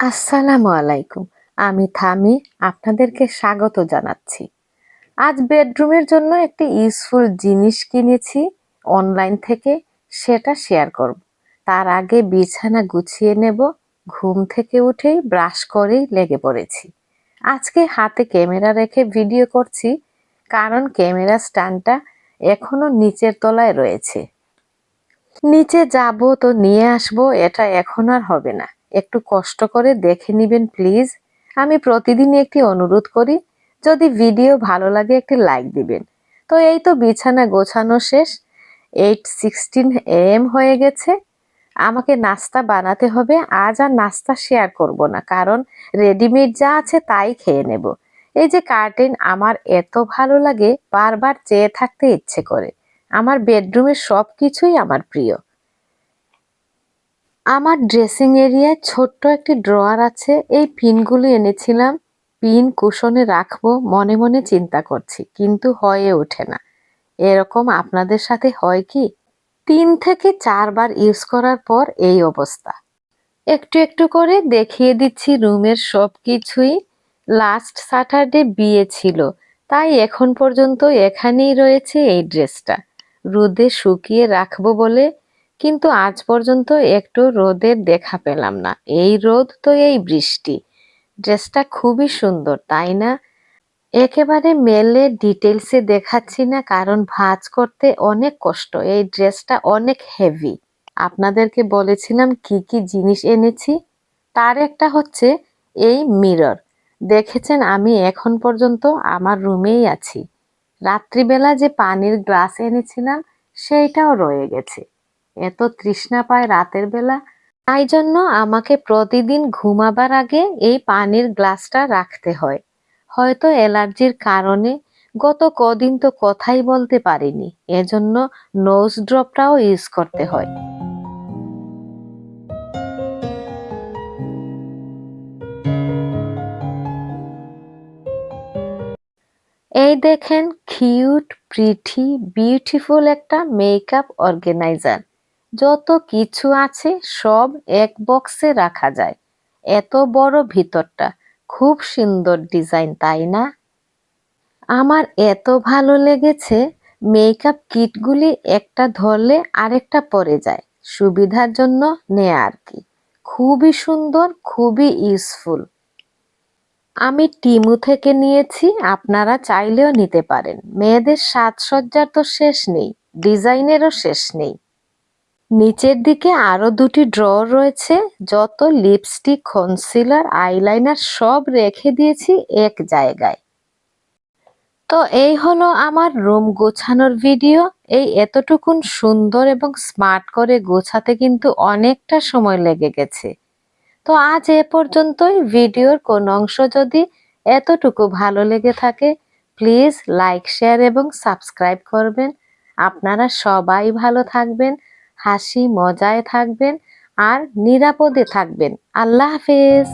আসসালামু আলাইকুম। আমি থামি আপনাদেরকে স্বাগত জানাচ্ছি। আজ বেডরুমের জন্য একটি ইউজফুল জিনিস কিনেছি অনলাইন থেকে, সেটা শেয়ার করব। তার আগে বিছানা গুছিয়ে নেব। ঘুম থেকে উঠেই ব্রাশ করেই লেগে পড়েছি। আজকে হাতে ক্যামেরা রেখে ভিডিও করছি, কারণ ক্যামেরা স্ট্যান্ডটা এখনো নিচের তলায় রয়েছে। নিচে যাব তো নিয়ে আসবো, এটা এখন আর হবে না। একটু কষ্ট করে দেখে নিবেন প্লিজ। আমি প্রতিদিন একটি অনুরোধ করি, যদি ভিডিও ভালো লাগে একটি লাইক দিবেন। তো এই তো বিছানা গোছানো শেষ। 8:16 AM হয়ে গেছে। আমাকে নাস্তা বানাতে হবে। আজ আর নাস্তা শেয়ার করব না, কারণ রেডিমেড যা আছে তাই খেয়ে নেব। এই যে কার্টেন আমার এত ভালো লাগে, বারবার চেয়ে থাকতে ইচ্ছে করে। আমার বেডরুমের সবকিছুই আমার প্রিয়। আমার ড্রেসিং এরিয়ায় ছোট্ট একটি ড্রয়ার আছে। এই পিনগুলো এনেছিলাম, পিন কুশনে রাখবো মনে মনে চিন্তা করছি, কিন্তু হয়ে ওঠে না। এরকম আপনাদের সাথে হয় কি? 3 থেকে 4 বার ইউজ করার পর এই অবস্থা। একটু একটু করে দেখিয়ে দিচ্ছি রুমের সবকিছুই। লাস্ট স্যাটারডে বিয়ে ছিল, তাই এখন পর্যন্ত এখানেই রয়েছে এই ড্রেসটা। রোদে শুকিয়ে রাখবো বলে, কিন্তু আজ পর্যন্ত একটু রোদের দেখা পেলাম না। এই রোদ তো এই বৃষ্টি। ড্রেসটা খুবই সুন্দর, তাই না? একেবারে মেলে ডিটেলসে দেখাচ্ছি না, কারণ ভাঁজ করতে অনেক কষ্ট। এই ড্রেসটা অনেক হেভি। আপনাদেরকে বলেছিলাম কি কি জিনিস এনেছি, তার একটা হচ্ছে এই মিরর। দেখেছেন আমি এখন পর্যন্ত আমার রুমেই আছি। রাত্রিবেলা যে পানির গ্লাস এনেছিলাম সেইটাও রয়ে গেছে। এত তৃষ্ণা পায় রাতের বেলা, তাই জন্য আমাকে প্রতিদিন ঘুমাবার আগে এই পানির গ্লাসটা রাখতে হয়। হয়তো অ্যালার্জির কারণে গত কদিন তো কথাই বলতে পারিনি, এজন্য নোজ ড্রপটাও ইউজ করতে হয়। এই দেখেন, কিউট প্রিটি বিউটিফুল একটা মেকআপ অর্গানাইজার। যত কিছু আছে সব এক বক্সে রাখা যায়। এত বড় ভিতরটা, খুব সুন্দর ডিজাইন, তাই না? আমার এত ভালো লেগেছে। মেকআপ কিটগুলি একটা ধরলে আরেকটা পরে যায়, সুবিধার জন্য নেয়া আর কি। খুবই সুন্দর, খুবই ইউজফুল। আমি টিমু থেকে নিয়েছি, আপনারা চাইলেও নিতে পারেন। মেয়েদের সাজসজ্জার তো শেষ নেই, ডিজাইনেরও শেষ নেই। নিচের দিকে আরো দুটি ড্রয়ার রয়েছে, যত লিপস্টিক, কনসিলার, আইলাইনার সব রেখে দিয়েছি এক জায়গায়। তো এই হলো আমার রুম গোছানোর ভিডিও। এই এতটুকুন সুন্দর এবং স্মার্ট করে গোছাতে কিন্তু অনেকটা সময় লেগে গেছে। তো আজ এ পর্যন্তই। ভিডিওর কোন অংশ যদি এতটুকু ভালো লেগে থাকে, প্লিজ লাইক, শেয়ার এবং সাবস্ক্রাইব করবেন। আপনারা সবাই ভালো থাকবেন, হাসি মজায় থাকবেন আর নিরাপদে থাকবেন। আল্লাহ হাফেজ।